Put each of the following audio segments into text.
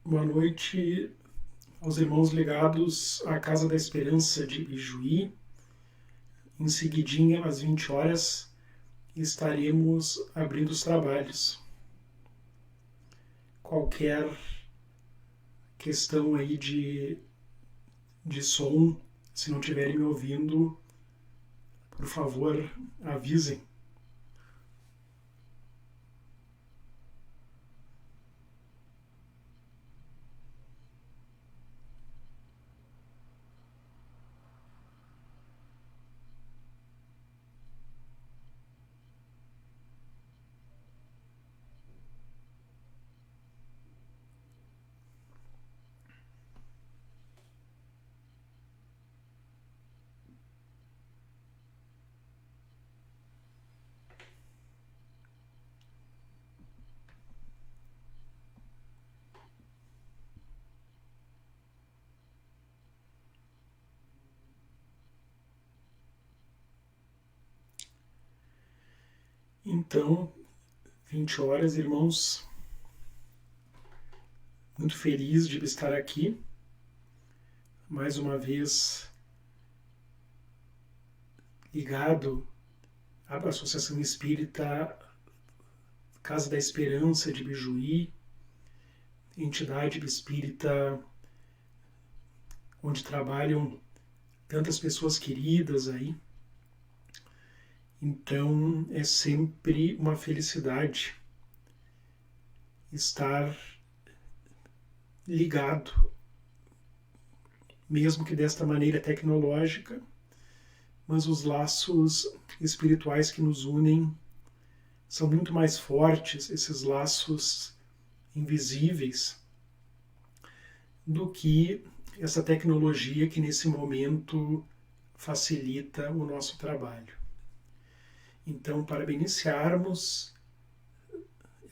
Boa noite aos irmãos ligados à Casa da Esperança de Ijuí. Em seguidinha, às 20 horas, estaremos abrindo os trabalhos. Qualquer questão aí de som, se não estiverem me ouvindo, por favor, avisem. Então, 20 horas, irmãos, muito feliz de estar aqui, mais uma vez ligado à Associação Espírita Casa da Esperança de Ijuí, entidade espírita onde trabalham tantas pessoas queridas aí. Então é sempre uma felicidade estar ligado, mesmo que desta maneira tecnológica, mas os laços espirituais que nos unem são muito mais fortes, esses laços invisíveis, do que essa tecnologia que nesse momento facilita o nosso trabalho. Então, para iniciarmos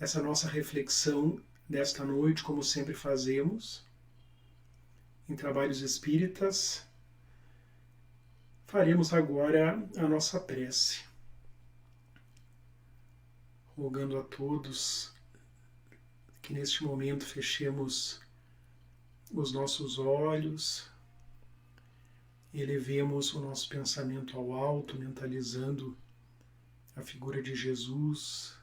essa nossa reflexão desta noite, como sempre fazemos, em trabalhos espíritas, faremos agora a nossa prece, rogando a todos que neste momento fechemos os nossos olhos, elevemos o nosso pensamento ao alto, mentalizando a figura de Jesus,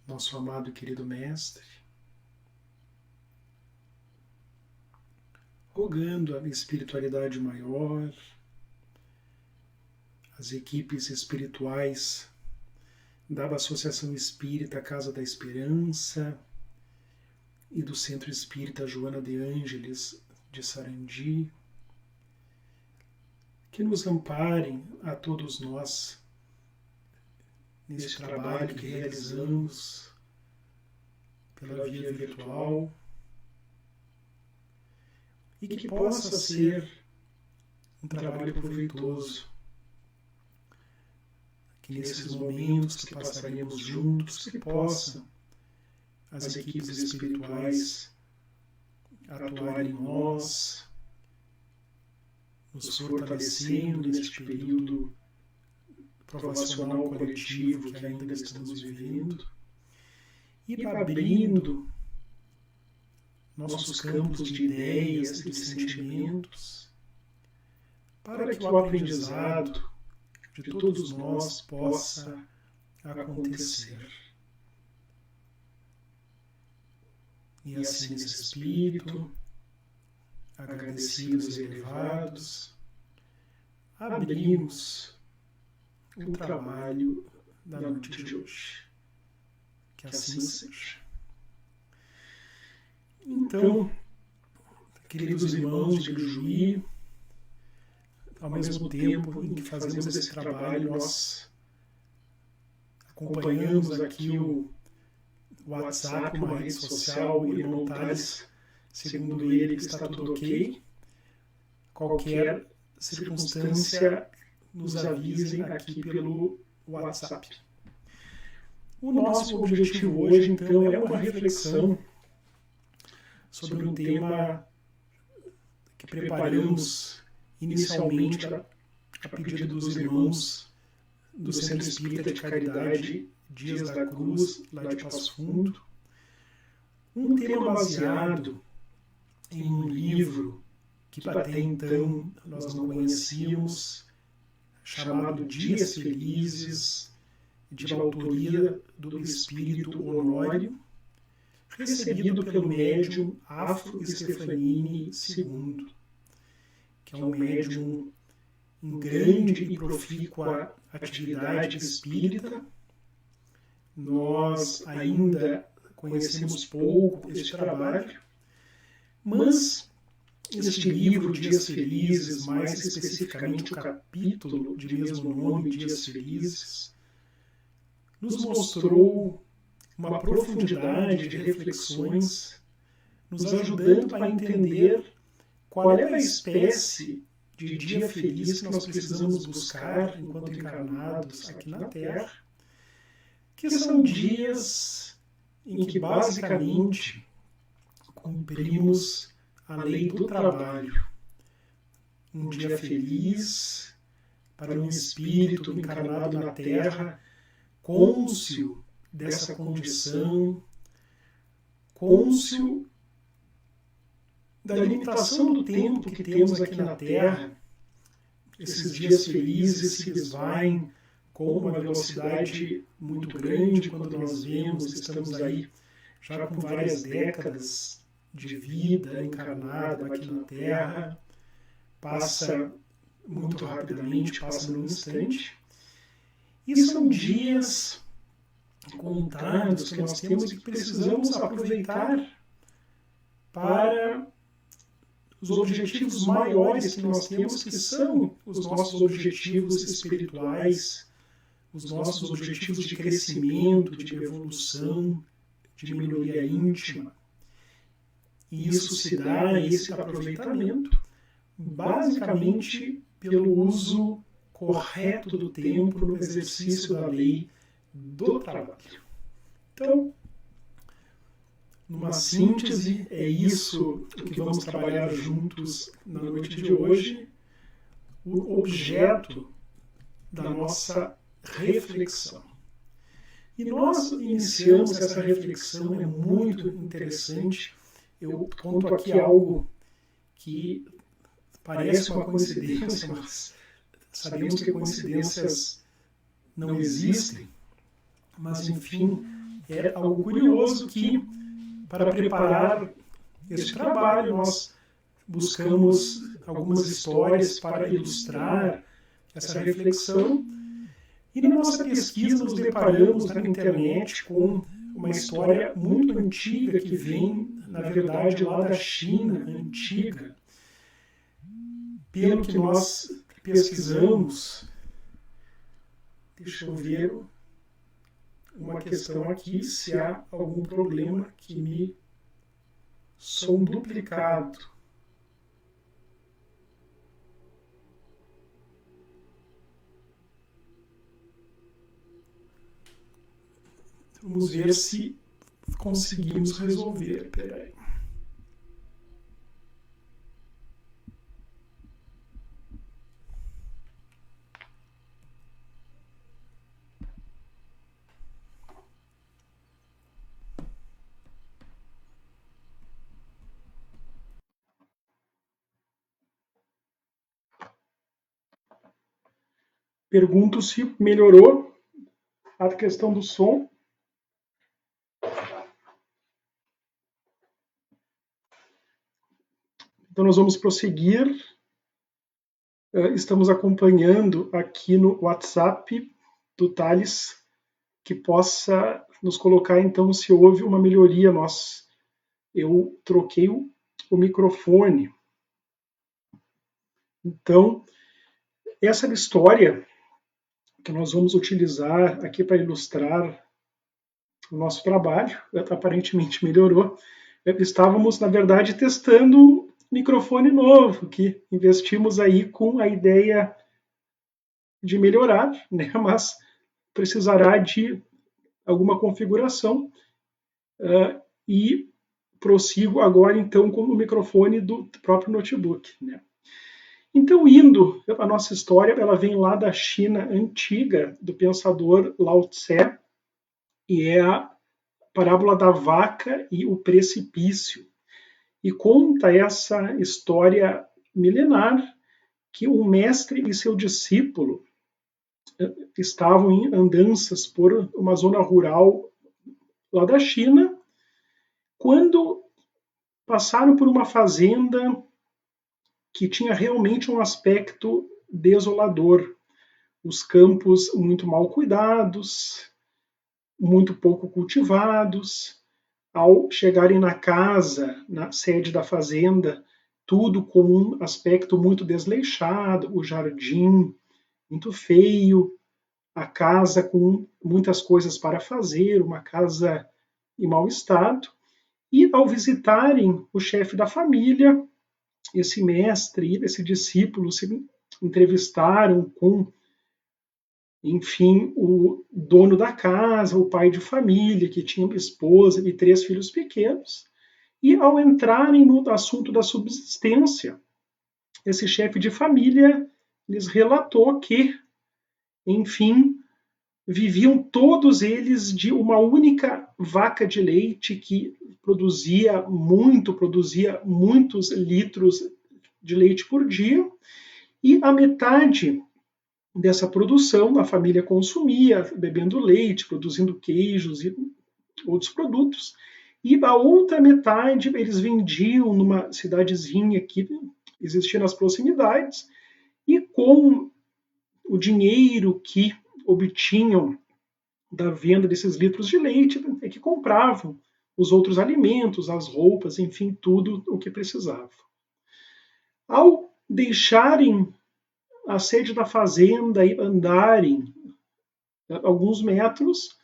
nosso amado e querido Mestre, rogando a espiritualidade maior, as equipes espirituais da Associação Espírita Casa da Esperança e do Centro Espírita Joana de Ângeles de Sarandi, que nos amparem a todos nós neste trabalho que realizamos pela via virtual e que possa ser um trabalho proveitoso, que nesses momentos que passaremos juntos, que possam as equipes espirituais atuarem em nós, nos fortalecendo neste período provacional coletivo que ainda estamos vivendo e abrindo nossos campos de ideias e de sentimentos para que o aprendizado de todos nós possa acontecer. E assim, nesse espírito, agradecidos e elevados, abrimos o trabalho da noite de hoje. Que assim seja. Então, queridos irmãos de Ijuí, ao mesmo tempo em que fazemos esse trabalho, nós acompanhamos aqui o WhatsApp, uma rede social, o irmão Thales, segundo ele, que está tudo ok. Qualquer circunstância, nos avisem aqui pelo WhatsApp. O nosso objetivo hoje, então, é uma reflexão sobre um tema que preparamos inicialmente a pedido dos irmãos do Centro Espírita de Caridade Dias da Cruz, lá de Passo Fundo, um tema baseado em um livro que até então nós não conhecíamos, chamado Dias Felizes, de autoria do espírito Honório, recebido pelo médium Afro Stefanini II, que é um médium em grande e profícua atividade espírita. Nós ainda conhecemos pouco este trabalho, mas este livro, Dias Felizes, mais especificamente o capítulo de mesmo nome, Dias Felizes, nos mostrou uma profundidade de reflexões, nos ajudando a entender qual é a espécie de dia feliz que nós precisamos buscar enquanto encarnados aqui na Terra, que são dias em que basicamente cumprimos a lei do trabalho. Um dia feliz para um espírito encarnado na Terra, cônscio dessa condição, cônscio da limitação do tempo que temos aqui na Terra. Esses dias felizes se esvaem com uma velocidade muito grande quando nós vemos, estamos aí já com várias décadas de vida encarnada aqui na Terra, passa muito rapidamente, passa num instante. E são dias contados que nós temos e que precisamos aproveitar para os objetivos maiores que nós temos, que são os nossos objetivos espirituais, os nossos objetivos de crescimento, de evolução, de melhoria íntima. E isso se dá, esse aproveitamento, basicamente pelo uso correto do tempo no exercício da lei do trabalho. Então, numa síntese, é isso o que vamos trabalhar juntos na noite de hoje, o objeto da nossa reflexão. E nós iniciamos essa reflexão, é muito interessante. Eu conto aqui algo que parece uma coincidência, mas sabemos que coincidências não existem. Mas, enfim, é algo curioso que, para preparar este trabalho, nós buscamos algumas histórias para ilustrar essa reflexão. E na nossa pesquisa nos deparamos na internet com uma história muito antiga que vem, na verdade, lá da China antiga. Pelo que nós pesquisamos, deixa eu ver uma questão aqui, se há algum problema que me som duplicado. Vamos ver se conseguimos resolver. Peraí. Pergunto se melhorou a questão do som. Então, nós vamos prosseguir. Estamos acompanhando aqui no WhatsApp do Thales, que possa nos colocar, então, se houve uma melhoria. Eu troquei o microfone. Então, essa história que nós vamos utilizar aqui para ilustrar o nosso trabalho, aparentemente melhorou. Estávamos, na verdade, testando microfone novo, que investimos aí com a ideia de melhorar, né? Mas precisará de alguma configuração, e prossigo agora então com o microfone do próprio notebook, né? Então, indo, a nossa história, ela vem lá da China antiga, do pensador Lao Tse, e é parábola da vaca e o precipício. E conta essa história milenar que um mestre e seu discípulo estavam em andanças por uma zona rural lá da China, quando passaram por uma fazenda que tinha realmente um aspecto desolador. Os campos muito mal cuidados, muito pouco cultivados. Ao chegarem na casa, na sede da fazenda, tudo com um aspecto muito desleixado, o jardim muito feio, a casa com muitas coisas para fazer, uma casa em mau estado. E ao visitarem o chefe da família, esse mestre e esse discípulo se entrevistaram com, enfim, o dono da casa, o pai de família, que tinha uma esposa e 3 filhos pequenos. E ao entrarem no assunto da subsistência, esse chefe de família lhes relatou que, enfim, viviam todos eles de uma única vaca de leite que produzia muitos litros de leite por dia, e a metade dessa produção a família consumia, bebendo leite, produzindo queijos e outros produtos, e a outra metade eles vendiam numa cidadezinha que existia nas proximidades, e com o dinheiro que obtinham da venda desses litros de leite é que compravam os outros alimentos, as roupas, enfim, tudo o que precisavam. Ao deixarem a sede da fazenda e andarem alguns metros,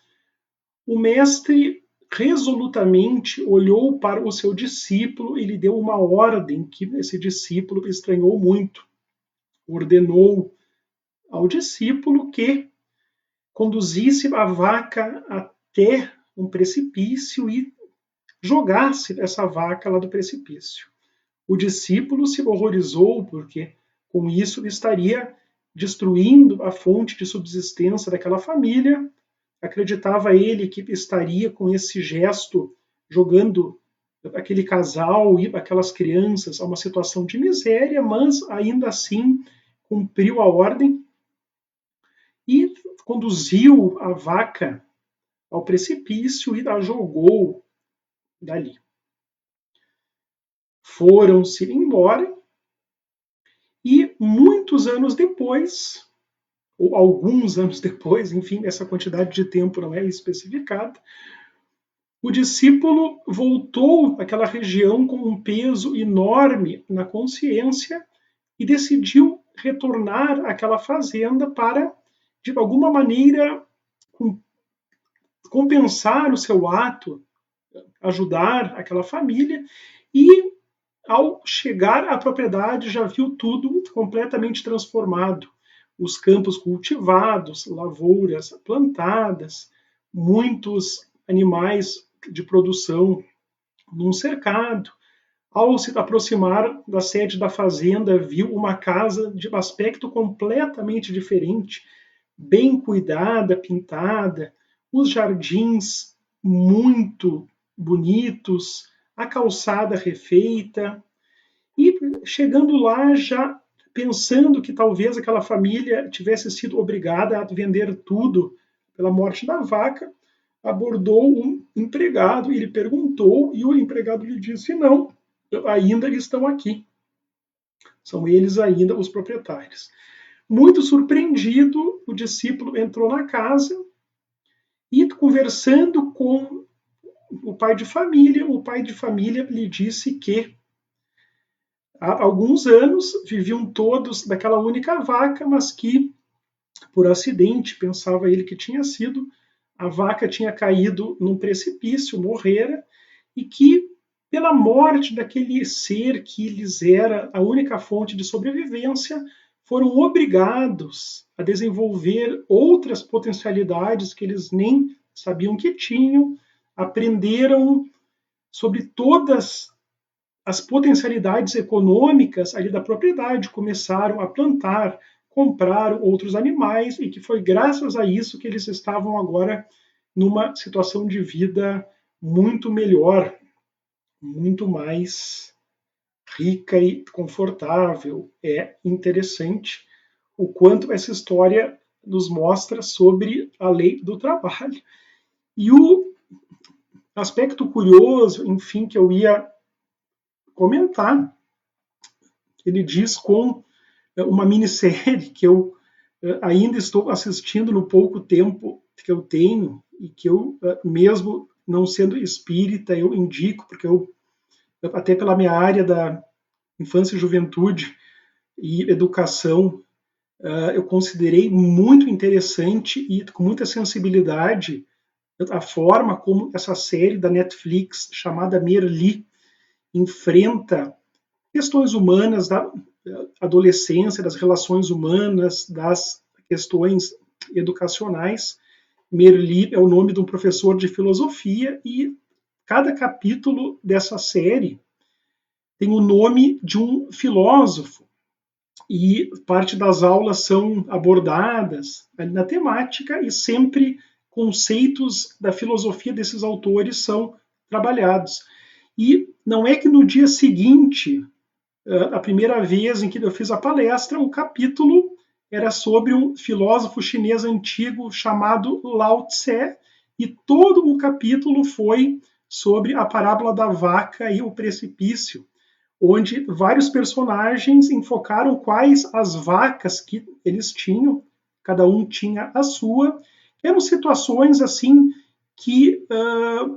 o mestre resolutamente olhou para o seu discípulo e lhe deu uma ordem que esse discípulo estranhou muito. Ordenou ao discípulo que conduzisse a vaca até um precipício e jogasse essa vaca lá do precipício. O discípulo se horrorizou porque com isso estaria destruindo a fonte de subsistência daquela família. Acreditava ele que estaria com esse gesto jogando aquele casal e aquelas crianças a uma situação de miséria, mas ainda assim cumpriu a ordem e conduziu a vaca ao precipício e a jogou dali. Foram-se embora e muitos anos depois, ou alguns anos depois, enfim, essa quantidade de tempo não é especificada, o discípulo voltou àquela região com um peso enorme na consciência e decidiu retornar àquela fazenda para, de alguma maneira, compensar o seu ato, ajudar aquela família, e ao chegar à propriedade já viu tudo completamente transformado. Os campos cultivados, lavouras plantadas, muitos animais de produção num cercado. Ao se aproximar da sede da fazenda, viu uma casa de aspecto completamente diferente, bem cuidada, pintada, os jardins muito bonitos, a calçada refeita, e chegando lá já pensando que talvez aquela família tivesse sido obrigada a vender tudo pela morte da vaca, abordou um empregado e lhe perguntou, e o empregado lhe disse: não, ainda estão aqui. São eles ainda os proprietários. Muito surpreendido, o discípulo entrou na casa e, conversando com o pai de família lhe disse que há alguns anos viviam todos daquela única vaca, mas que, por acidente, pensava ele que tinha sido, a vaca tinha caído num precipício, morrera, e que, pela morte daquele ser que lhes era a única fonte de sobrevivência, foram obrigados a desenvolver outras potencialidades que eles nem sabiam que tinham, aprenderam sobre todas as potencialidades econômicas ali da propriedade, começaram a plantar, comprar outros animais, e que foi graças a isso que eles estavam agora numa situação de vida muito melhor, muito mais rica e confortável. É interessante o quanto essa história nos mostra sobre a lei do trabalho. E o aspecto curioso, enfim, que eu ia comentar, ele diz com uma minissérie que eu ainda estou assistindo no pouco tempo que eu tenho e que eu, mesmo não sendo espírita, eu indico, porque eu, até pela minha área da infância e juventude e educação, eu considerei muito interessante e com muita sensibilidade a forma como essa série da Netflix, chamada Merli, enfrenta questões humanas da adolescência, das relações humanas, das questões educacionais. Merli é o nome de um professor de filosofia e cada capítulo dessa série tem o nome de um filósofo e parte das aulas são abordadas na temática e sempre conceitos da filosofia desses autores são trabalhados. E não é que no dia seguinte, a primeira vez em que eu fiz a palestra, o capítulo era sobre um filósofo chinês antigo chamado Lao Tse, e todo o capítulo foi sobre a parábola da vaca e o precipício, onde vários personagens enfocaram quais as vacas que eles tinham, cada um tinha a sua. Eram situações assim que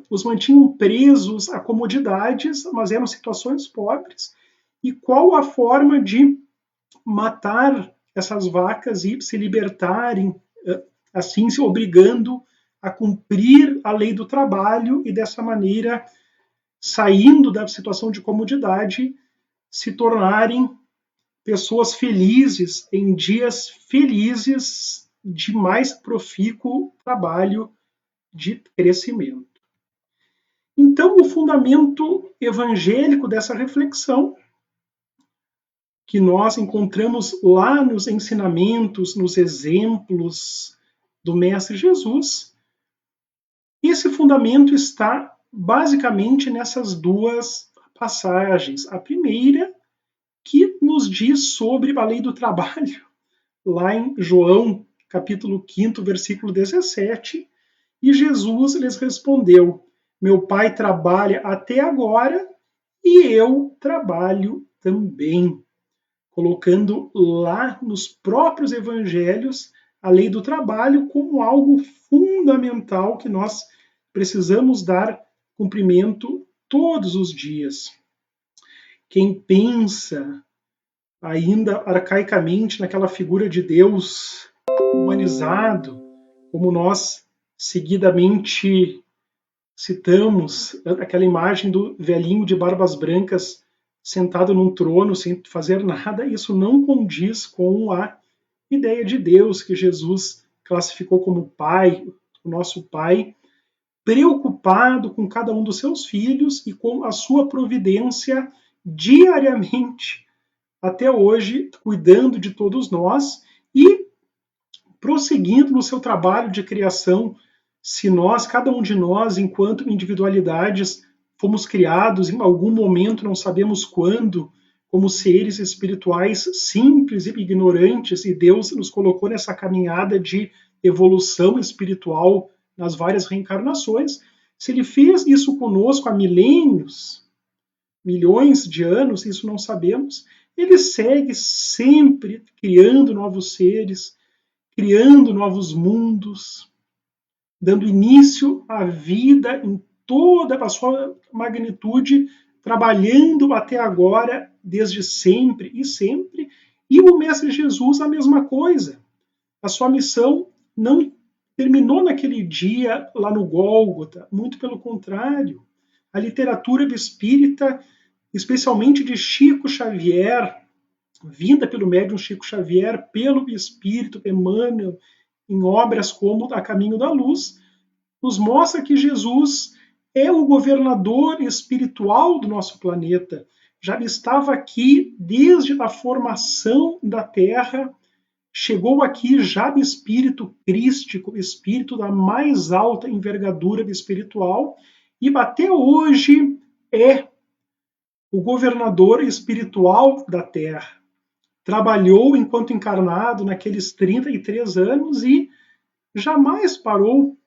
os mantinham presos a comodidades, mas eram situações pobres. E qual a forma de matar essas vacas e se libertarem, assim se obrigando a cumprir a lei do trabalho e dessa maneira, saindo da situação de comodidade, se tornarem pessoas felizes em dias felizes de mais profícuo trabalho de crescimento. Então, o fundamento evangélico dessa reflexão, que nós encontramos lá nos ensinamentos, nos exemplos do Mestre Jesus, esse fundamento está basicamente nessas duas passagens. A primeira, que nos diz sobre a lei do trabalho, lá em João, capítulo 5, versículo 17, e Jesus lhes respondeu: meu Pai trabalha até agora e eu trabalho também. Colocando lá nos próprios evangelhos a lei do trabalho como algo fundamental que nós precisamos dar cumprimento todos os dias. Quem pensa ainda arcaicamente naquela figura de Deus humanizado, como nós seguidamente citamos, aquela imagem do velhinho de barbas brancas sentado num trono sem fazer nada, isso não condiz com a ideia de Deus que Jesus classificou como Pai, o nosso Pai, preocupado com cada um dos seus filhos e com a sua providência diariamente, até hoje, cuidando de todos nós e prosseguindo no seu trabalho de criação. Se nós, cada um de nós, enquanto individualidades, fomos criados em algum momento, não sabemos quando, como seres espirituais simples e ignorantes, e Deus nos colocou nessa caminhada de evolução espiritual nas várias reencarnações, se Ele fez isso conosco há milênios, milhões de anos, isso não sabemos, Ele segue sempre criando novos seres, criando novos mundos, dando início à vida em toda a sua magnitude, trabalhando até agora, desde sempre e sempre. E o Mestre Jesus, a mesma coisa. A sua missão não terminou naquele dia lá no Gólgota, muito pelo contrário. A literatura espírita, especialmente de Chico Xavier, vinda pelo médium Chico Xavier, pelo Espírito Emmanuel, em obras como A Caminho da Luz, nos mostra que Jesus é o governador espiritual do nosso planeta. Já estava aqui desde a formação da Terra, chegou aqui já de espírito crístico, espírito da mais alta envergadura espiritual, e até hoje é o governador espiritual da Terra. Trabalhou enquanto encarnado naqueles 33 anos e jamais parou,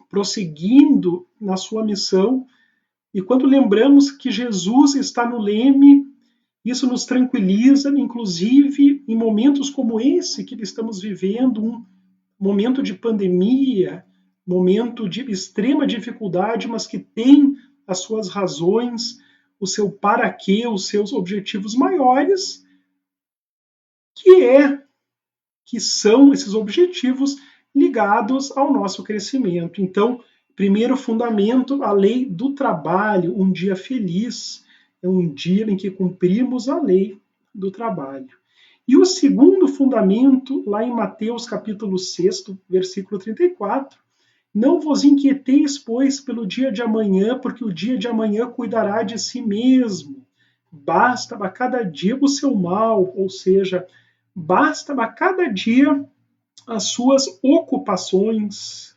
prosseguindo na sua missão. E quando lembramos que Jesus está no leme, isso nos tranquiliza, inclusive em momentos como esse que estamos vivendo, um momento de pandemia, momento de extrema dificuldade, mas que tem as suas razões, o seu para quê, os seus objetivos maiores, que são esses objetivos ligados ao nosso crescimento. Então, primeiro fundamento, a lei do trabalho, um dia feliz, é um dia em que cumprimos a lei do trabalho. E o segundo fundamento, lá em Mateus capítulo 6, versículo 34, não vos inquieteis, pois, pelo dia de amanhã, porque o dia de amanhã cuidará de si mesmo. Basta a cada dia o seu mal, ou seja, basta a cada dia as suas ocupações.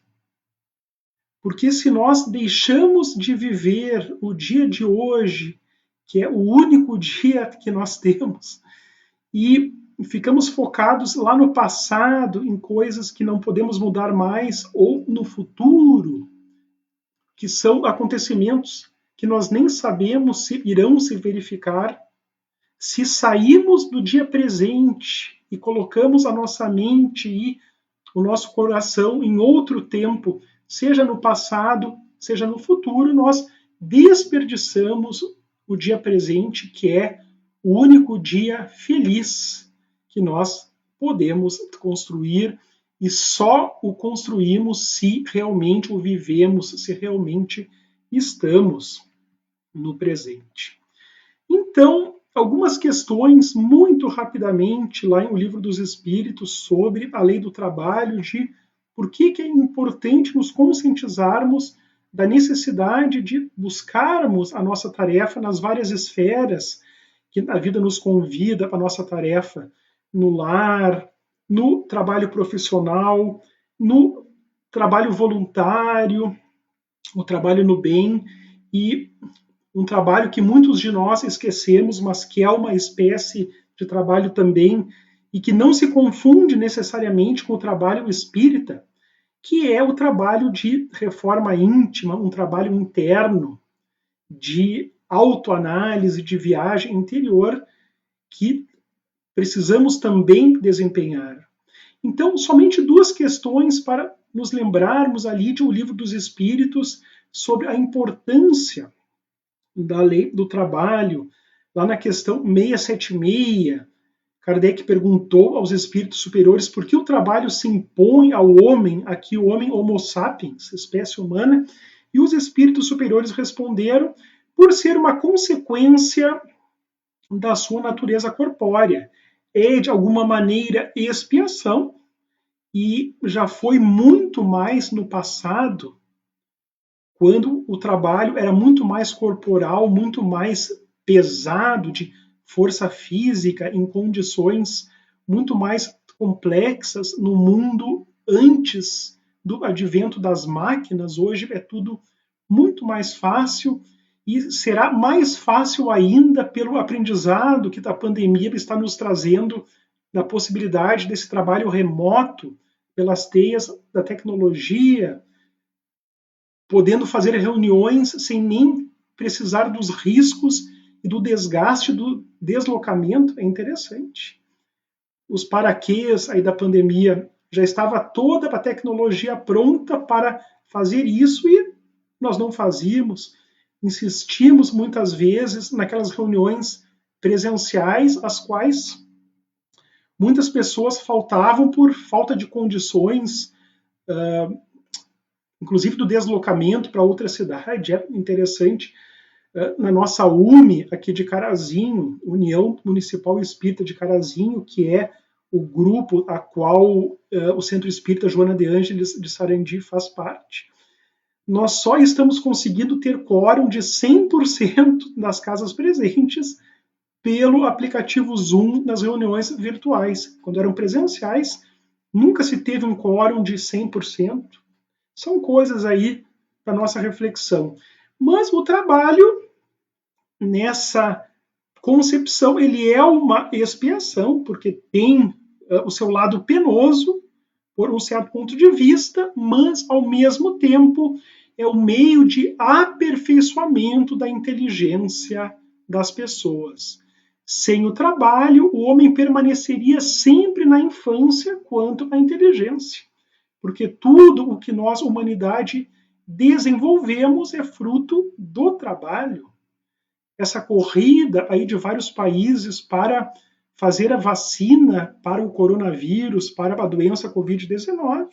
Porque se nós deixamos de viver o dia de hoje, que é o único dia que nós temos, e ficamos focados lá no passado, em coisas que não podemos mudar mais, ou no futuro, que são acontecimentos que nós nem sabemos se irão se verificar, se saímos do dia presente e colocamos a nossa mente e o nosso coração em outro tempo, seja no passado, seja no futuro, nós desperdiçamos o dia presente, que é o único dia feliz que nós podemos construir, e só o construímos se realmente o vivemos, se realmente estamos no presente. Então, algumas questões muito rapidamente lá em O Livro dos Espíritos sobre a lei do trabalho, de por que é importante nos conscientizarmos da necessidade de buscarmos a nossa tarefa nas várias esferas que a vida nos convida para a nossa tarefa, no lar, no trabalho profissional, no trabalho voluntário, o trabalho no bem, e um trabalho que muitos de nós esquecemos, mas que é uma espécie de trabalho também, e que não se confunde necessariamente com o trabalho espírita, que é o trabalho de reforma íntima, um trabalho interno, de autoanálise, de viagem interior, que precisamos também desempenhar. Então, somente duas questões para nos lembrarmos ali de O Livro dos Espíritos sobre a importância da lei do trabalho. Lá na questão 676, Kardec perguntou aos espíritos superiores por que o trabalho se impõe ao homem, aqui o homem Homo sapiens, espécie humana, e os espíritos superiores responderam por ser uma consequência da sua natureza corpórea. É, de alguma maneira, expiação, e já foi muito mais no passado, quando o trabalho era muito mais corporal, muito mais pesado, de força física, em condições muito mais complexas no mundo antes do advento das máquinas. Hoje é tudo muito mais fácil, e será mais fácil ainda pelo aprendizado que a pandemia está nos trazendo, da possibilidade desse trabalho remoto, pelas teias da tecnologia, podendo fazer reuniões sem nem precisar dos riscos e do desgaste do deslocamento. É interessante. Os paraquês aí da pandemia, já estava toda a tecnologia pronta para fazer isso e nós não fazíamos. Insistimos muitas vezes naquelas reuniões presenciais, as quais muitas pessoas faltavam por falta de condições, inclusive do deslocamento para outra cidade. É interessante. Na nossa UME, aqui de Carazinho, União Municipal Espírita de Carazinho, que é o grupo a qual o Centro Espírita Joana de Ângeles de Sarandi faz parte, nós só estamos conseguindo ter quórum de 100% das casas presentes pelo aplicativo Zoom nas reuniões virtuais. Quando eram presenciais, nunca se teve um quórum de 100%. São coisas aí para nossa reflexão. Mas o trabalho, nessa concepção, ele é uma expiação, porque tem o seu lado penoso, por um certo ponto de vista, mas, ao mesmo tempo, é o meio de aperfeiçoamento da inteligência das pessoas. Sem o trabalho, o homem permaneceria sempre na infância quanto à inteligência, porque tudo o que nós, humanidade, desenvolvemos é fruto do trabalho. Essa corrida aí de vários países para fazer a vacina para o coronavírus, para a doença Covid-19,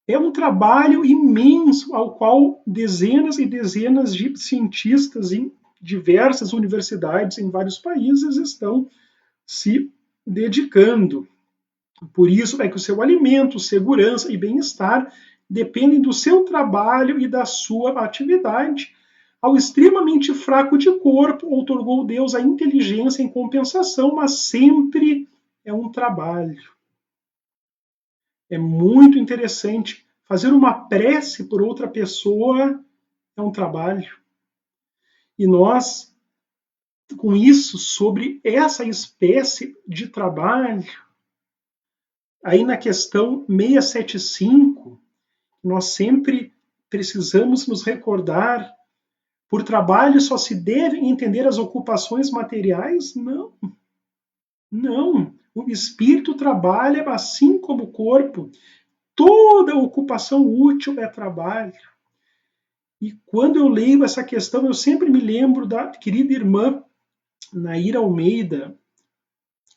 é um trabalho imenso ao qual dezenas e dezenas de cientistas em diversas universidades em vários países estão se dedicando. Por isso é que o seu alimento, segurança e bem-estar dependem do seu trabalho e da sua atividade. Ao extremamente fraco de corpo, outorgou Deus a inteligência em compensação, mas sempre é um trabalho. É muito interessante. Fazer uma prece por outra pessoa é um trabalho. E nós, com isso, sobre essa espécie de trabalho, aí na questão 675, nós sempre precisamos nos recordar: por trabalho só se devem entender as ocupações materiais? Não. Não. O espírito trabalha assim como o corpo. Toda ocupação útil é trabalho. E quando eu leio essa questão, eu sempre me lembro da querida irmã Naira Almeida,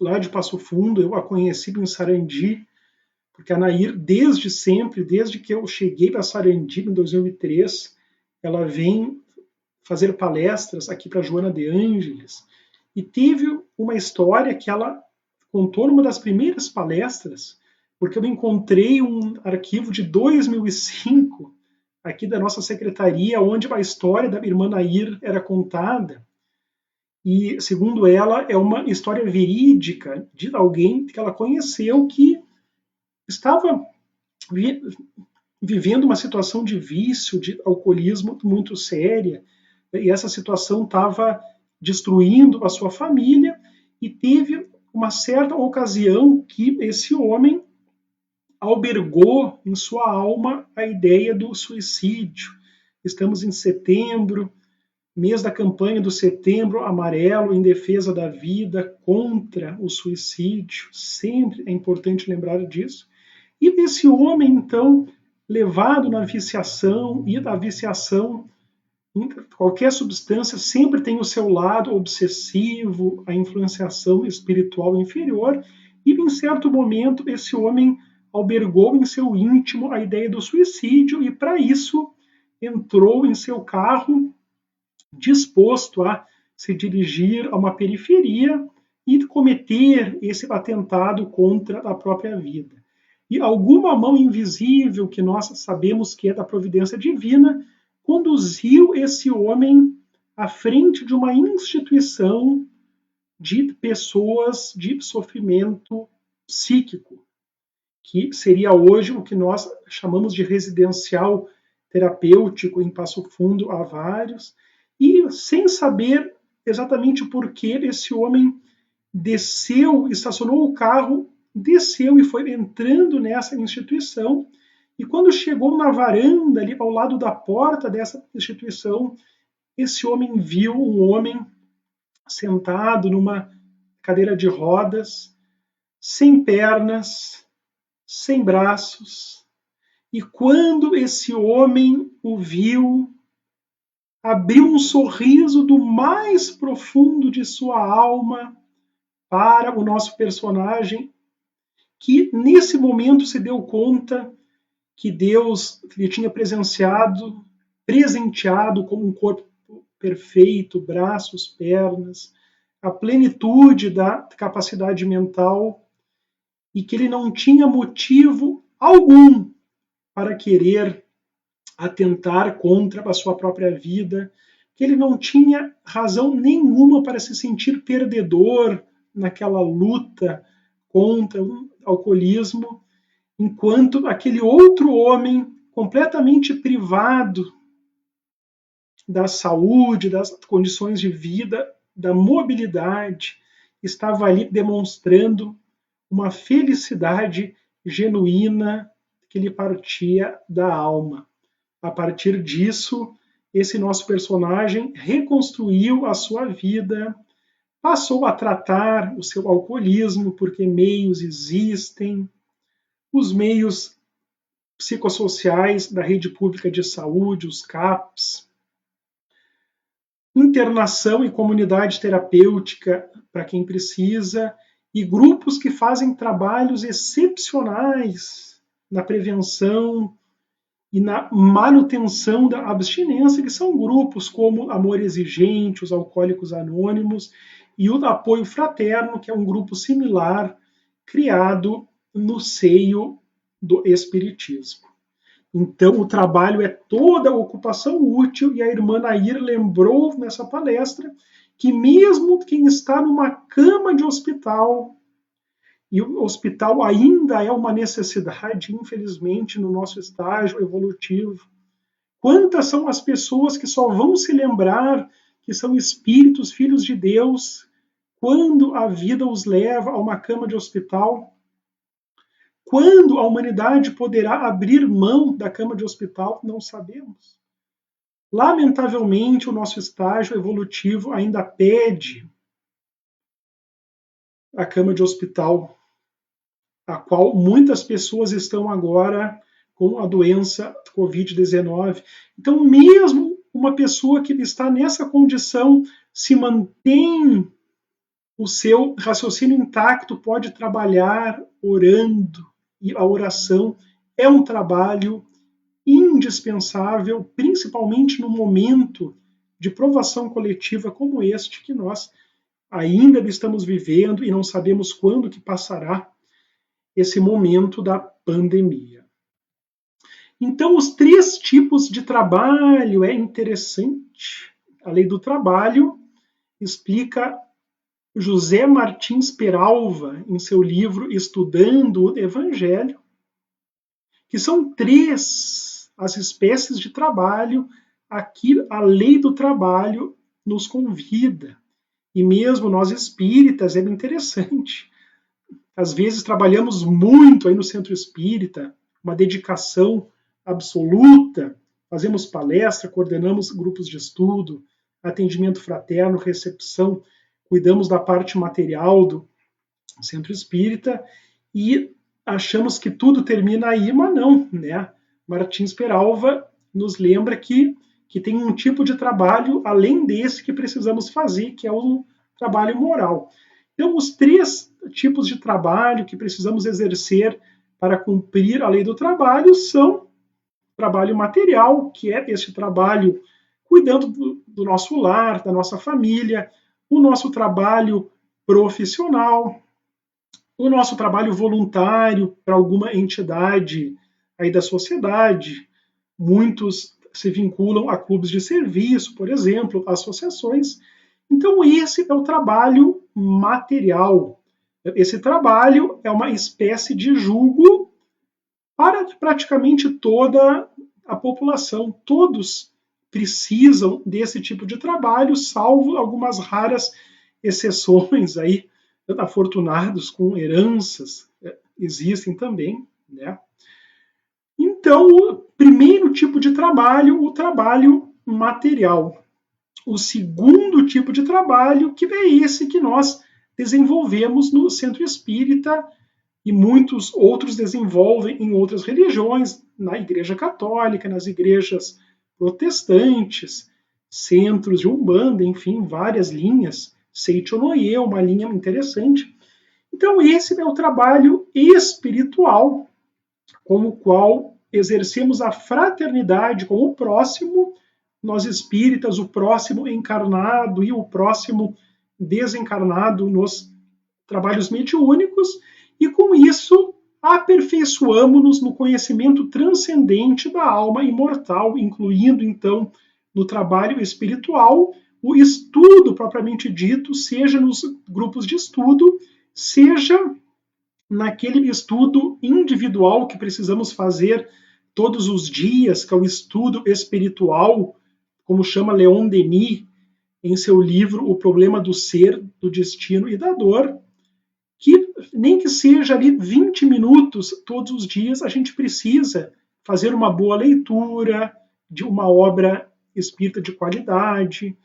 lá de Passo Fundo. Eu a conheci em Sarandi, porque a Nair, desde sempre, desde que eu cheguei para Sarandi em 2003, ela vem fazer palestras aqui para Joana de Ângeles, e teve uma história que ela contou numa das primeiras palestras, porque eu encontrei um arquivo de 2005 aqui da nossa secretaria, onde a história da irmã Nair era contada, e, segundo ela, é uma história verídica de alguém que ela conheceu que estava vivendo uma situação de vício, de alcoolismo muito séria, e essa situação estava destruindo a sua família, e teve uma certa ocasião que esse homem albergou em sua alma a ideia do suicídio. Estamos em setembro, mês da campanha do Setembro Amarelo em defesa da vida, contra o suicídio. Sempre é importante lembrar disso. E esse homem, então, levado na viciação, e da viciação, qualquer substância sempre tem o seu lado obsessivo, a influenciação espiritual inferior, e em certo momento esse homem albergou em seu íntimo a ideia do suicídio, e para isso entrou em seu carro disposto a se dirigir a uma periferia e cometer esse atentado contra a própria vida. E alguma mão invisível, que nós sabemos que é da providência divina, conduziu esse homem à frente de uma instituição de pessoas de sofrimento psíquico, que seria hoje o que nós chamamos de residencial terapêutico em Passo Fundo, há vários, e sem saber exatamente por que esse homem desceu, estacionou o carro, desceu e foi entrando nessa instituição, e quando chegou na varanda, ali ao lado da porta dessa instituição, esse homem viu um homem sentado numa cadeira de rodas, sem pernas, sem braços. E quando esse homem o viu, abriu um sorriso do mais profundo de sua alma para o nosso personagem, que nesse momento se deu conta que Deus lhe tinha presenteado como um corpo perfeito, braços, pernas, a plenitude da capacidade mental, e que ele não tinha motivo algum para querer atentar contra a sua própria vida, que ele não tinha razão nenhuma para se sentir perdedor naquela luta contra o alcoolismo, enquanto aquele outro homem, completamente privado da saúde, das condições de vida, da mobilidade, estava ali demonstrando uma felicidade genuína que lhe partia da alma. A partir disso, esse nosso personagem reconstruiu a sua vida, passou a tratar o seu alcoolismo, porque meios existem, os meios psicossociais da rede pública de saúde, os CAPs, internação e comunidade terapêutica para quem precisa, e grupos que fazem trabalhos excepcionais na prevenção e na manutenção da abstinência, que são grupos como Amor Exigente, os Alcoólicos Anônimos, e o Apoio Fraterno, que é um grupo similar, criado no seio do Espiritismo. Então, o trabalho é toda a ocupação útil, e a irmã Nair lembrou nessa palestra que mesmo quem está numa cama de hospital, e o hospital ainda é uma necessidade, infelizmente, no nosso estágio evolutivo, quantas são as pessoas que só vão se lembrar que são espíritos, filhos de Deus, quando a vida os leva a uma cama de hospital? Quando a humanidade poderá abrir mão da cama de hospital? Não sabemos. Lamentavelmente, o nosso estágio evolutivo ainda pede a cama de hospital, a qual muitas pessoas estão agora com a doença Covid-19. Então, mesmo uma pessoa que está nessa condição, se mantém o seu raciocínio intacto, pode trabalhar orando, e a oração é um trabalho indispensável, principalmente no momento de provação coletiva como este que nós ainda estamos vivendo e não sabemos quando que passará esse momento da pandemia. Então, os 3 tipos de trabalho é interessante. A lei do trabalho explica José Martins Peralva em seu livro Estudando o Evangelho, que são 3 as espécies de trabalho a que a lei do trabalho nos convida. E mesmo nós espíritas, é interessante. Às vezes trabalhamos muito aí no centro espírita, uma dedicação absoluta, fazemos palestra, coordenamos grupos de estudo, atendimento fraterno, recepção, cuidamos da parte material do centro espírita e achamos que tudo termina aí, mas não, né? Martins Peralva nos lembra que tem um tipo de trabalho além desse que precisamos fazer, que é o trabalho moral. Então, os 3 tipos de trabalho que precisamos exercer para cumprir a lei do trabalho são trabalho material, que é este trabalho cuidando do nosso lar, da nossa família, o nosso trabalho profissional, o nosso trabalho voluntário para alguma entidade aí da sociedade. Muitos se vinculam a clubes de serviço, por exemplo, associações. Então, esse é o trabalho material. Esse trabalho é uma espécie de jugo para praticamente toda a população. Todos precisam desse tipo de trabalho, salvo algumas raras exceções aí, afortunados com heranças, existem também, né? Então, o primeiro tipo de trabalho, o trabalho material. O segundo tipo de trabalho, que é esse que nós desenvolvemos no Centro Espírita e muitos outros desenvolvem em outras religiões, na Igreja Católica, nas igrejas protestantes, centros de Umbanda, enfim, várias linhas. Seichonoye, uma linha interessante. Então, esse é o trabalho espiritual, com o qual exercemos a fraternidade com o próximo, nós espíritas, o próximo encarnado e o próximo desencarnado nos trabalhos mediúnicos, e com isso aperfeiçoamos-nos no conhecimento transcendente da alma imortal, incluindo então no trabalho espiritual o estudo propriamente dito, seja nos grupos de estudo, seja naquele estudo individual que precisamos fazer todos os dias, que é o estudo espiritual como chama Leon Denis em seu livro O Problema do Ser, do Destino e da Dor, que nem que seja ali 20 minutos todos os dias, a gente precisa fazer uma boa leitura de uma obra espírita de qualidade,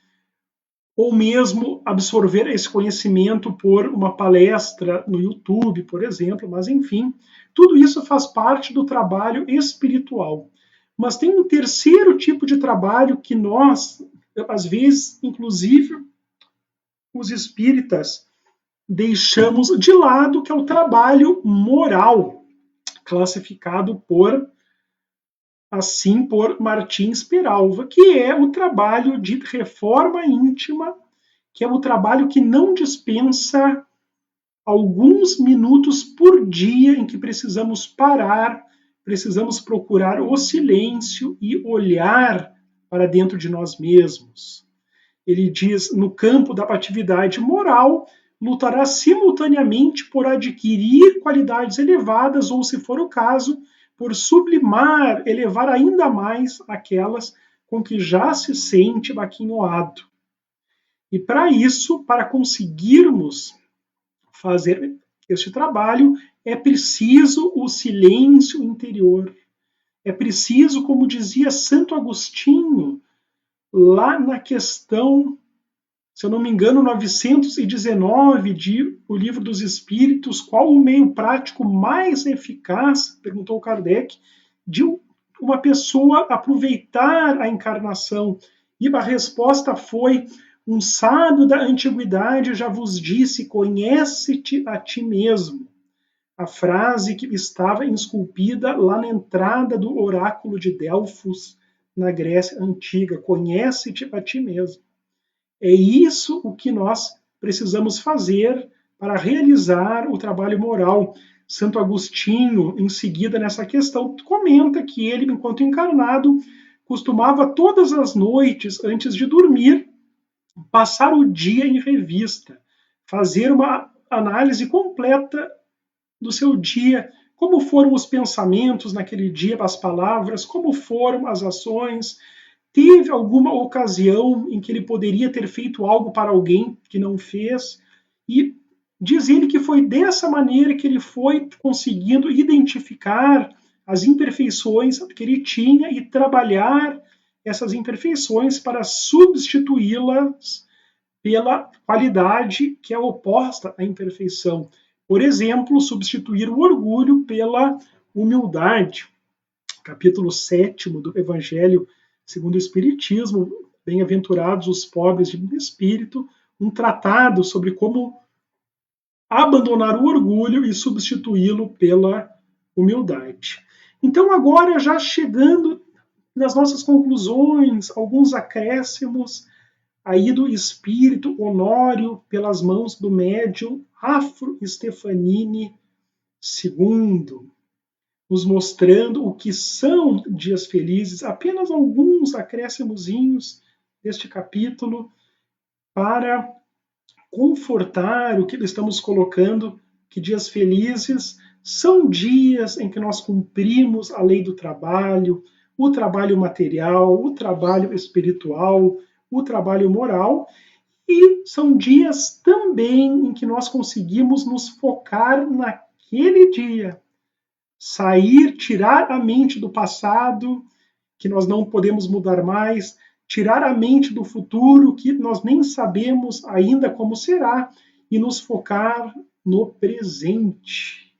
ou mesmo absorver esse conhecimento por uma palestra no YouTube, por exemplo, mas enfim, tudo isso faz parte do trabalho espiritual. Mas tem um terceiro tipo de trabalho que nós, às vezes, inclusive os espíritas, deixamos de lado, que é o trabalho moral, classificado por Martins Peralva, que é o trabalho de reforma íntima, que é o trabalho que não dispensa alguns minutos por dia em que precisamos parar, precisamos procurar o silêncio e olhar para dentro de nós mesmos. Ele diz, no campo da atividade moral, lutará simultaneamente por adquirir qualidades elevadas ou, se for o caso, por sublimar, elevar ainda mais aquelas com que já se sente baquinhoado. E para isso, para conseguirmos fazer este trabalho, é preciso o silêncio interior. É preciso, como dizia Santo Agostinho, lá na questão, se eu não me engano, 919 de O Livro dos Espíritos, qual o meio prático mais eficaz, perguntou Kardec, de uma pessoa aproveitar a encarnação? E a resposta foi: um sábio da antiguidade já vos disse, conhece-te a ti mesmo. A frase que estava esculpida lá na entrada do oráculo de Delfos, na Grécia Antiga, conhece-te a ti mesmo. É isso o que nós precisamos fazer para realizar o trabalho moral. Santo Agostinho, em seguida, nessa questão, comenta que ele, enquanto encarnado, costumava todas as noites, antes de dormir, passar o dia em revista, fazer uma análise completa do seu dia, como foram os pensamentos naquele dia, as palavras, como foram as ações. Teve alguma ocasião em que ele poderia ter feito algo para alguém que não fez? E diz ele que foi dessa maneira que ele foi conseguindo identificar as imperfeições que ele tinha e trabalhar essas imperfeições para substituí-las pela qualidade que é oposta à imperfeição. Por exemplo, substituir o orgulho pela humildade. Capítulo 7 do Evangelho segundo o Espiritismo, Bem-aventurados os pobres de espírito, um tratado sobre como abandonar o orgulho e substituí-lo pela humildade. Então, agora, já chegando nas nossas conclusões, alguns acréscimos aí do espírito Honório, pelas mãos do médium Afro Stefanini II, nos mostrando o que são dias felizes, apenas alguns acréscimozinhos deste capítulo para confortar o que estamos colocando, que dias felizes são dias em que nós cumprimos a lei do trabalho, o trabalho material, o trabalho espiritual, o trabalho moral, e são dias também em que nós conseguimos nos focar naquele dia, sair, tirar a mente do passado, que nós não podemos mudar mais, tirar a mente do futuro, que nós nem sabemos ainda como será, e nos focar no presente.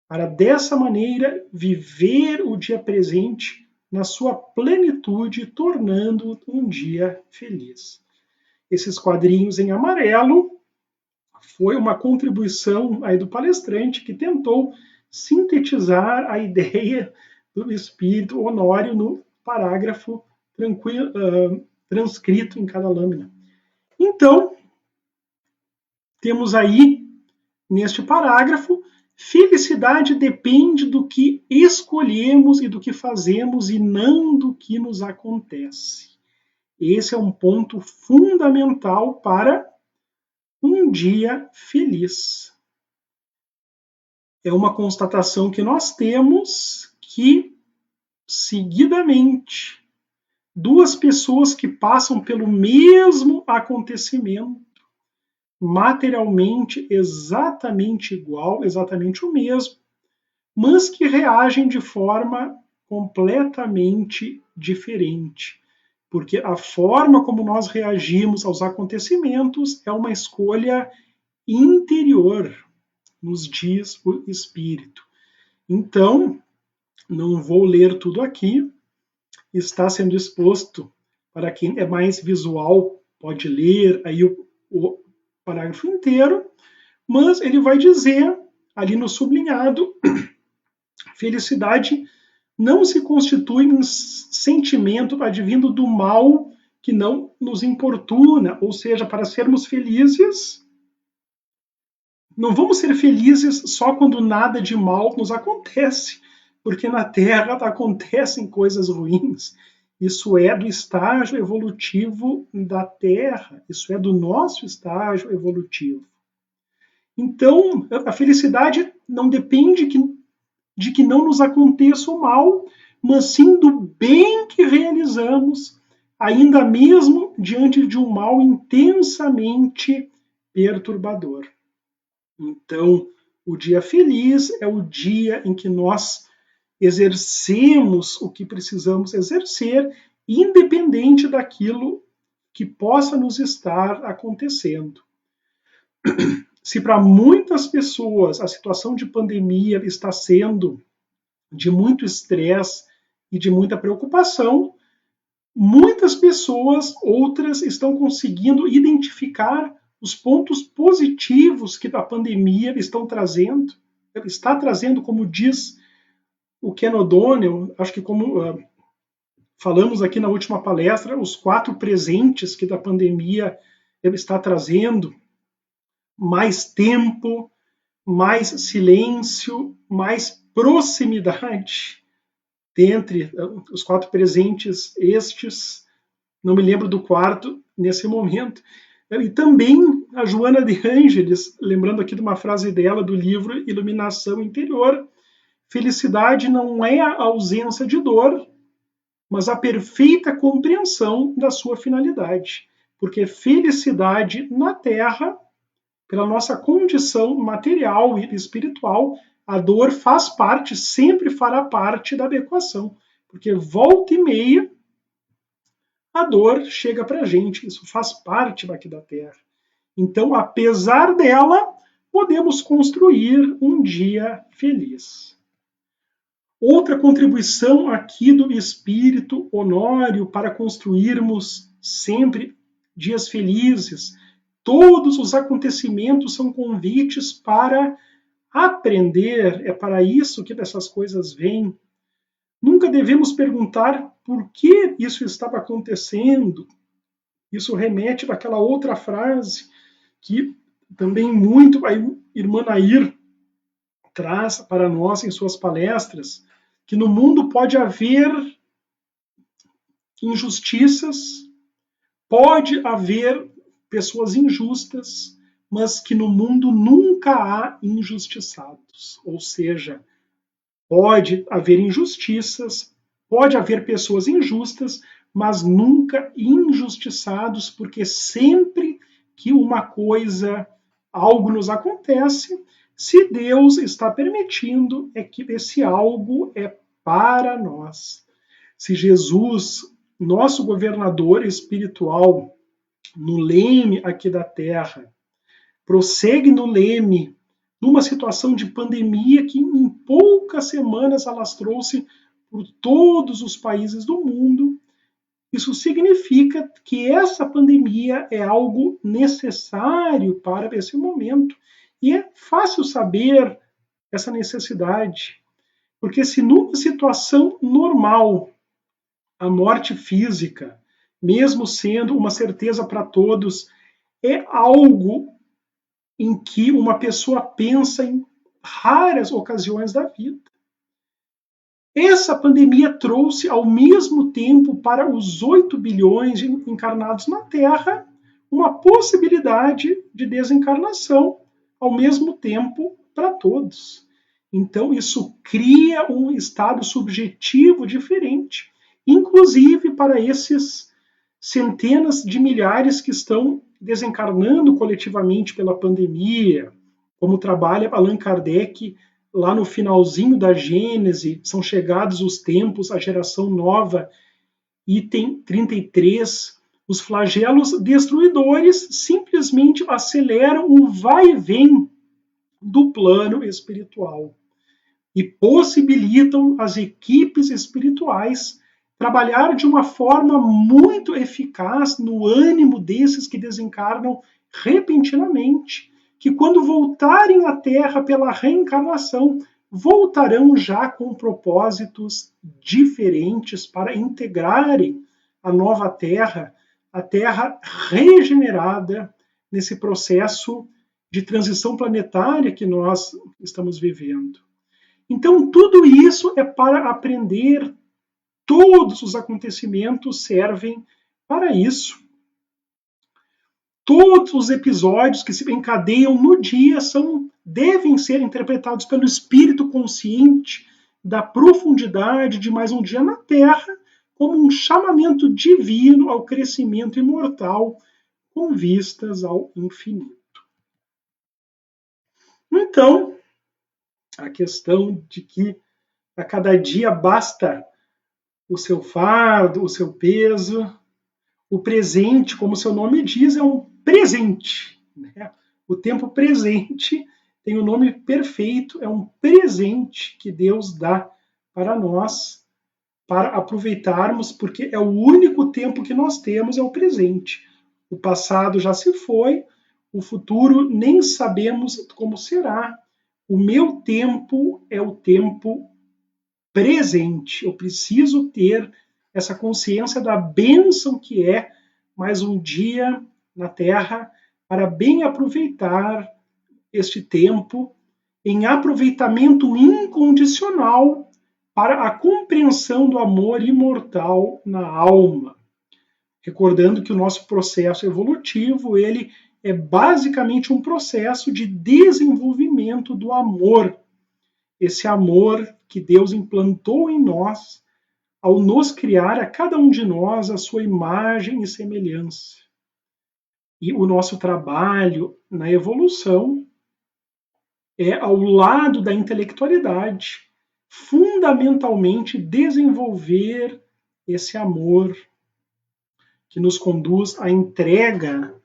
Para dessa maneira viver o dia presente na sua plenitude, tornando um dia feliz. Esses quadrinhos em amarelo foi uma contribuição aí do palestrante que tentou sintetizar a ideia do espírito Honório no parágrafo transcrito em cada lâmina. Então, temos aí, neste parágrafo, felicidade depende do que escolhemos e do que fazemos e não do que nos acontece. Esse é um ponto fundamental para um dia feliz. É uma constatação que nós temos que, seguidamente, duas pessoas que passam pelo mesmo acontecimento, materialmente exatamente igual, exatamente o mesmo, mas que reagem de forma completamente diferente. Porque a forma como nós reagimos aos acontecimentos é uma escolha interior, nos diz o Espírito. Então, não vou ler tudo aqui, está sendo exposto para quem é mais visual, pode ler aí o parágrafo inteiro, mas ele vai dizer ali no sublinhado: felicidade não se constitui em sentimento advindo do mal que não nos importuna, ou seja, para sermos felizes, não vamos ser felizes só quando nada de mal nos acontece, porque na Terra acontecem coisas ruins. Isso é do estágio evolutivo da Terra, isso é do nosso estágio evolutivo. Então, a felicidade não depende de que não nos aconteça o mal, mas sim do bem que realizamos, ainda mesmo diante de um mal intensamente perturbador. Então, o dia feliz é o dia em que nós exercemos o que precisamos exercer, independente daquilo que possa nos estar acontecendo. Se para muitas pessoas a situação de pandemia está sendo de muito estresse e de muita preocupação, muitas pessoas, outras, estão conseguindo identificar os pontos positivos que a pandemia está trazendo, como diz o Ken O'Donnell, acho que como falamos aqui na última palestra, os 4 presentes que a pandemia está trazendo: mais tempo, mais silêncio, mais proximidade. Dentre os 4 presentes estes, não me lembro do quarto nesse momento. E também a Joana de Ângeles, lembrando aqui de uma frase dela do livro Iluminação Interior: felicidade não é a ausência de dor, mas a perfeita compreensão da sua finalidade. Porque felicidade na Terra, pela nossa condição material e espiritual, a dor faz parte, sempre fará parte da equação. Porque volta e meia, a dor chega para a gente, isso faz parte daqui da Terra. Então, apesar dela, podemos construir um dia feliz. Outra contribuição aqui do Espírito Honório para construirmos sempre dias felizes. Todos os acontecimentos são convites para aprender, é para isso que essas coisas vêm. Nunca devemos perguntar por que isso estava acontecendo. Isso remete àquela outra frase que também muito a irmã Nair traz para nós em suas palestras, que no mundo pode haver injustiças, pode haver pessoas injustas, mas que no mundo nunca há injustiçados. Ou seja, pode haver injustiças, pode haver pessoas injustas, mas nunca injustiçados, porque sempre que uma coisa, algo nos acontece, se Deus está permitindo, é que esse algo é para nós. Se Jesus, nosso governador espiritual, no leme aqui da Terra, prossegue no leme, numa situação de pandemia que em poucas semanas alastrou-se por todos os países do mundo, isso significa que essa pandemia é algo necessário para esse momento. E é fácil saber essa necessidade, porque se numa situação normal, a morte física, mesmo sendo uma certeza para todos, é algo em que uma pessoa pensa em raras ocasiões da vida. Essa pandemia trouxe ao mesmo tempo para os 8 bilhões de encarnados na Terra uma possibilidade de desencarnação ao mesmo tempo para todos. Então isso cria um estado subjetivo diferente. inclusive para esses centenas de milhares que estão desencarnando coletivamente pela pandemia, como trabalha Allan Kardec lá no finalzinho da Gênese, são chegados os tempos, a geração nova, item 33, os flagelos destruidores simplesmente aceleram o vai e vem do plano espiritual e possibilitam as equipes espirituais trabalhar de uma forma muito eficaz no ânimo desses que desencarnam repentinamente, que quando voltarem à Terra pela reencarnação, voltarão já com propósitos diferentes para integrarem a nova Terra, a Terra regenerada nesse processo de transição planetária que nós estamos vivendo. Então, tudo isso é para aprender. Todos os acontecimentos servem para isso. Todos os episódios que se encadeiam no dia devem ser interpretados pelo espírito consciente da profundidade de mais um dia na Terra como um chamamento divino ao crescimento imortal com vistas ao infinito. Então, a questão de que a cada dia basta o seu fardo, o seu peso, o presente, como seu nome diz, é um presente. Né? O tempo presente tem o nome perfeito, é um presente que Deus dá para nós, para aproveitarmos, porque é o único tempo que nós temos, é o presente. O passado já se foi, o futuro nem sabemos como será. O meu tempo é o tempo presente. Eu preciso ter essa consciência da bênção que é mais um dia na Terra para bem aproveitar este tempo em aproveitamento incondicional para a compreensão do amor imortal na alma. Recordando que o nosso processo evolutivo, ele é basicamente um processo de desenvolvimento do amor. Esse amor que Deus implantou em nós ao nos criar a cada um de nós a sua imagem e semelhança. E o nosso trabalho na evolução é, ao lado da intelectualidade, fundamentalmente desenvolver esse amor que nos conduz à entrega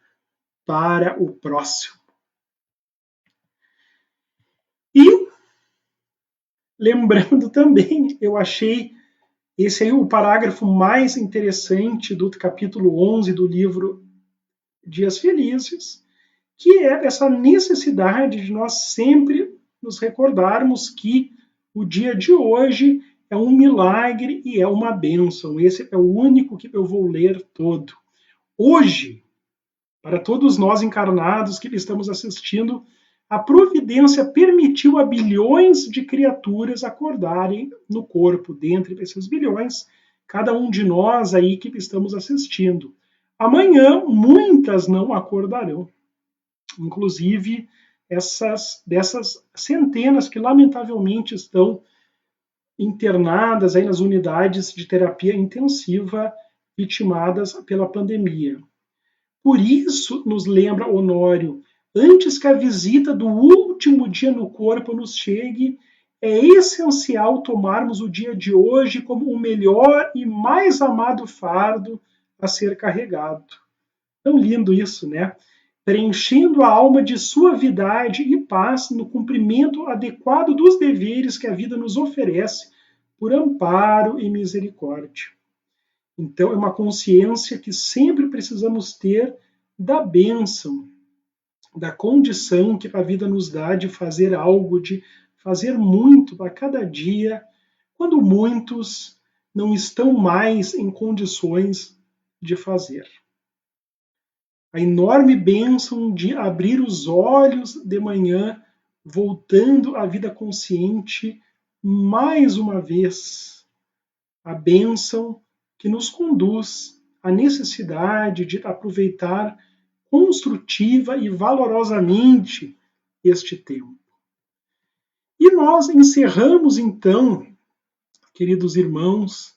para o próximo. E, lembrando também, eu achei esse aí o parágrafo mais interessante do capítulo 11 do livro Dias Felizes, que é essa necessidade de nós sempre nos recordarmos que o dia de hoje é um milagre e é uma bênção. Esse é o único que eu vou ler todo. Hoje, para todos nós encarnados que estamos assistindo, a providência permitiu a bilhões de criaturas acordarem no corpo. Dentre esses bilhões, cada um de nós aí que estamos assistindo. Amanhã, muitas não acordarão. Inclusive, dessas centenas que lamentavelmente estão internadas aí nas unidades de terapia intensiva vitimadas pela pandemia. Por isso, nos lembra Honório, antes que a visita do último dia no corpo nos chegue, é essencial tomarmos o dia de hoje como o melhor e mais amado fardo a ser carregado. Tão lindo isso, né? Preenchendo a alma de suavidade e paz no cumprimento adequado dos deveres que a vida nos oferece por amparo e misericórdia. Então, é uma consciência que sempre precisamos ter da bênção, da condição que a vida nos dá de fazer algo, de fazer muito a cada dia, quando muitos não estão mais em condições de fazer. A enorme bênção de abrir os olhos de manhã, voltando à vida consciente mais uma vez. A bênção que nos conduz à necessidade de aproveitar construtiva e valorosamente este tempo. E nós encerramos então, queridos irmãos,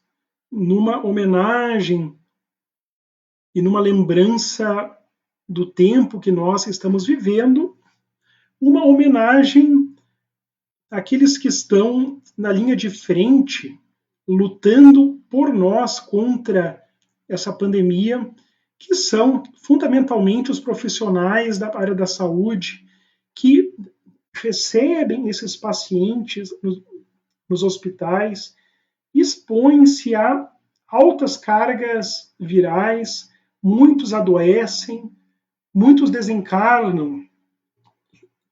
numa homenagem e numa lembrança do tempo que nós estamos vivendo, uma homenagem àqueles que estão na linha de frente, lutando por nós contra essa pandemia, que são fundamentalmente os profissionais da área da saúde, que recebem esses pacientes nos hospitais, expõem-se a altas cargas virais, muitos adoecem, muitos desencarnam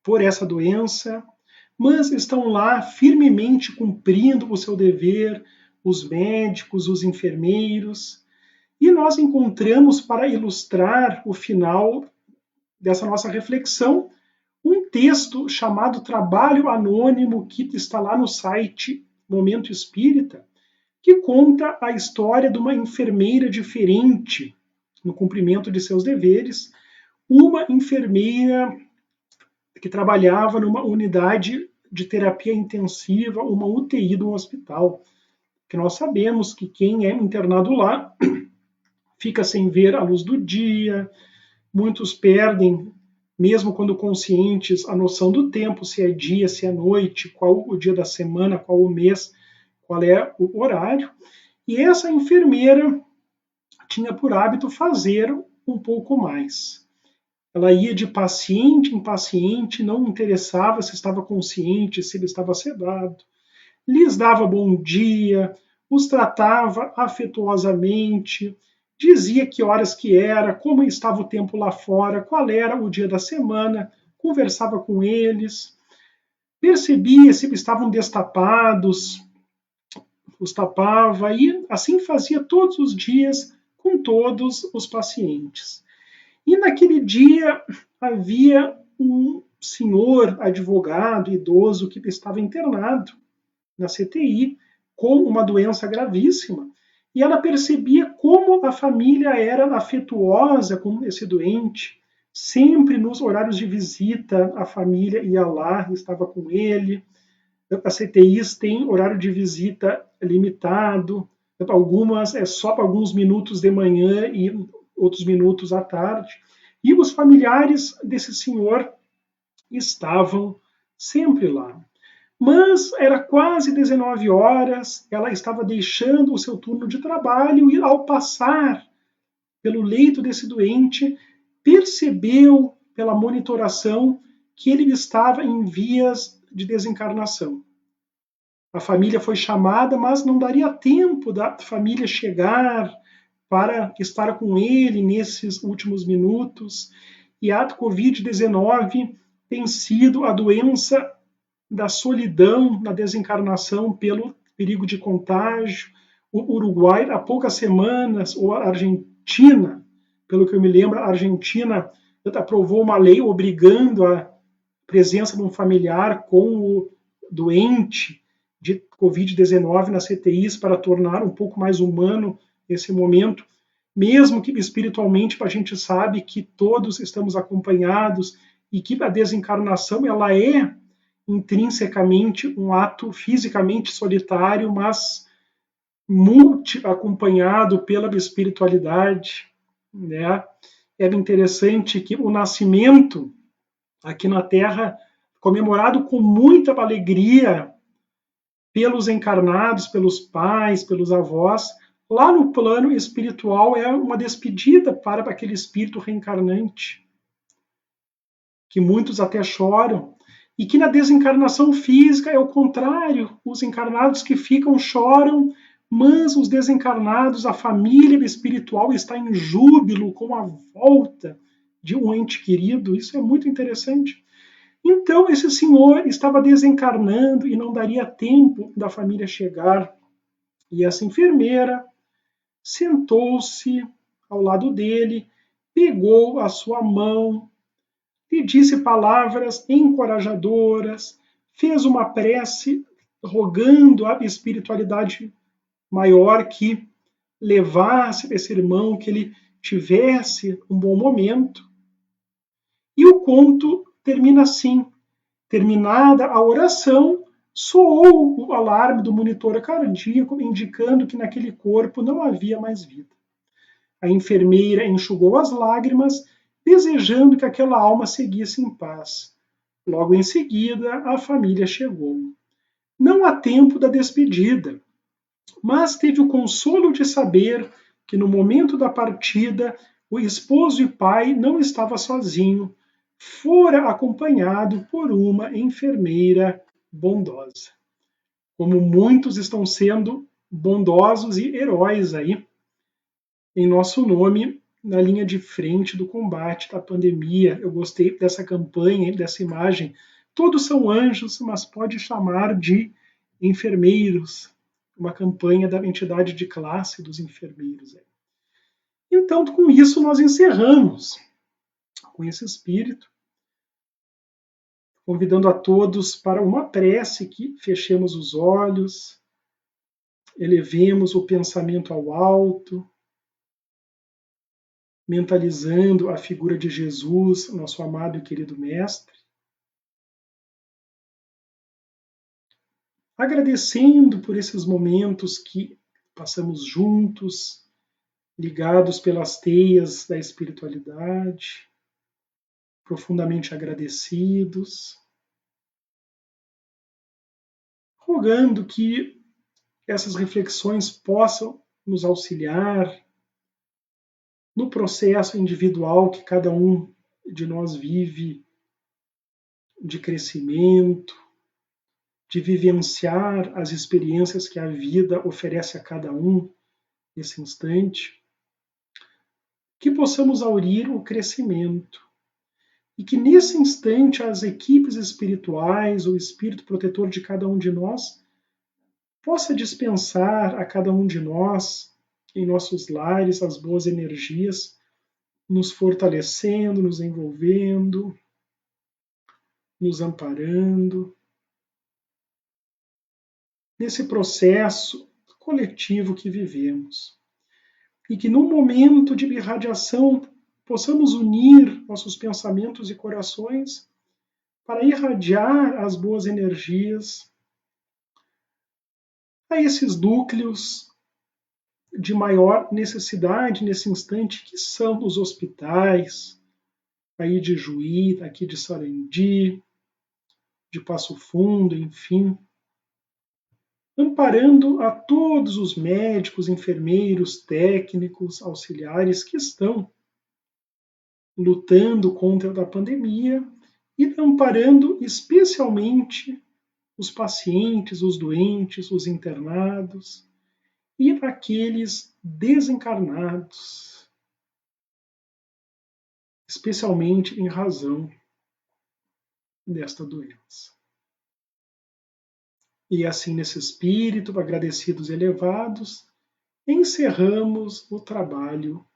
por essa doença, mas estão lá firmemente cumprindo o seu dever, os médicos, os enfermeiros. E nós encontramos, para ilustrar o final dessa nossa reflexão, um texto chamado Trabalho Anônimo, que está lá no site Momento Espírita, que conta a história de uma enfermeira diferente no cumprimento de seus deveres, uma enfermeira que trabalhava numa unidade de terapia intensiva, uma UTI de um hospital. Que nós sabemos que quem é internado lá fica sem ver a luz do dia, muitos perdem, mesmo quando conscientes, a noção do tempo, se é dia, se é noite, qual o dia da semana, qual o mês, qual é o horário. E essa enfermeira tinha por hábito fazer um pouco mais. Ela ia de paciente em paciente, não interessava se estava consciente, se ele estava sedado, lhes dava bom dia, os tratava afetuosamente, dizia que horas que era, como estava o tempo lá fora, qual era o dia da semana, conversava com eles, percebia se estavam destapados, os tapava e assim fazia todos os dias com todos os pacientes. E naquele dia havia um senhor advogado idoso que estava internado na CTI com uma doença gravíssima, e ela percebia como a família era afetuosa com esse doente. Sempre nos horários de visita, a família ia lá, estava com ele. As CTIs têm horário de visita limitado, algumas é só para alguns minutos de manhã e outros minutos à tarde. E os familiares desse senhor estavam sempre lá. Mas era quase 19 horas, ela estava deixando o seu turno de trabalho e, ao passar pelo leito desse doente, percebeu pela monitoração que ele estava em vias de desencarnação. A família foi chamada, mas não daria tempo da família chegar para estar com ele nesses últimos minutos. E a Covid-19 tem sido a doença da solidão na desencarnação pelo perigo de contágio. O Uruguai, há poucas semanas, ou a Argentina, pelo que eu me lembro, a Argentina aprovou uma lei obrigando a presença de um familiar com o doente de Covid-19 nas CTIs para tornar um pouco mais humano esse momento, mesmo que espiritualmente a gente sabe que todos estamos acompanhados e que a desencarnação ela é intrinsecamente um ato fisicamente solitário, mas acompanhado pela espiritualidade, né? Era interessante que o nascimento aqui na Terra, comemorado com muita alegria pelos encarnados, pelos pais, pelos avós, lá no plano espiritual é uma despedida para aquele espírito reencarnante, que muitos até choram, e que na desencarnação física é o contrário, os encarnados que ficam choram, mas os desencarnados, a família espiritual está em júbilo com a volta de um ente querido. Isso é muito interessante. Então esse senhor estava desencarnando e não daria tempo da família chegar. E essa enfermeira sentou-se ao lado dele, pegou a sua mão, lhe disse palavras encorajadoras, fez uma prece rogando à espiritualidade maior que levasse esse irmão, que ele tivesse um bom momento. E o conto termina assim. Terminada a oração, soou o alarme do monitor cardíaco, indicando que naquele corpo não havia mais vida. A enfermeira enxugou as lágrimas, desejando que aquela alma seguisse em paz. Logo em seguida, a família chegou. Não há tempo da despedida, mas teve o consolo de saber que no momento da partida, o esposo e pai não estava sozinho, fora acompanhado por uma enfermeira bondosa. Como muitos estão sendo bondosos e heróis aí, em nosso nome, na linha de frente do combate da pandemia. Eu gostei dessa campanha, dessa imagem. Todos são anjos, mas pode chamar de enfermeiros. Uma campanha da entidade de classe dos enfermeiros. Então, com isso, nós encerramos com esse espírito, convidando a todos para uma prece que fechemos os olhos, elevemos o pensamento ao alto, mentalizando a figura de Jesus, nosso amado e querido Mestre, agradecendo por esses momentos que passamos juntos, ligados pelas teias da espiritualidade, profundamente agradecidos, rogando que essas reflexões possam nos auxiliar no processo individual que cada um de nós vive de crescimento, de vivenciar as experiências que a vida oferece a cada um nesse instante, que possamos aurir o crescimento e que nesse instante as equipes espirituais, o espírito protetor de cada um de nós, possa dispensar a cada um de nós, em nossos lares, as boas energias, nos fortalecendo, nos envolvendo, nos amparando, nesse processo coletivo que vivemos. E que num momento de irradiação possamos unir nossos pensamentos e corações para irradiar as boas energias a esses núcleos de maior necessidade nesse instante, que são os hospitais, aí de Juí, aqui de Sarandi, de Passo Fundo, enfim, amparando a todos os médicos, enfermeiros, técnicos, auxiliares que estão lutando contra a pandemia e amparando especialmente os pacientes, os doentes, os internados e aqueles desencarnados, especialmente em razão desta doença. E assim, nesse espírito, agradecidos e elevados, encerramos o trabalho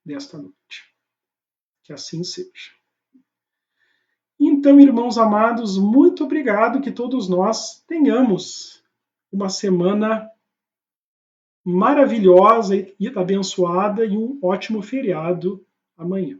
desta noite. Que assim seja. Então, irmãos amados, muito obrigado, que todos nós tenhamos uma semana maravilhosa e abençoada e um ótimo feriado amanhã.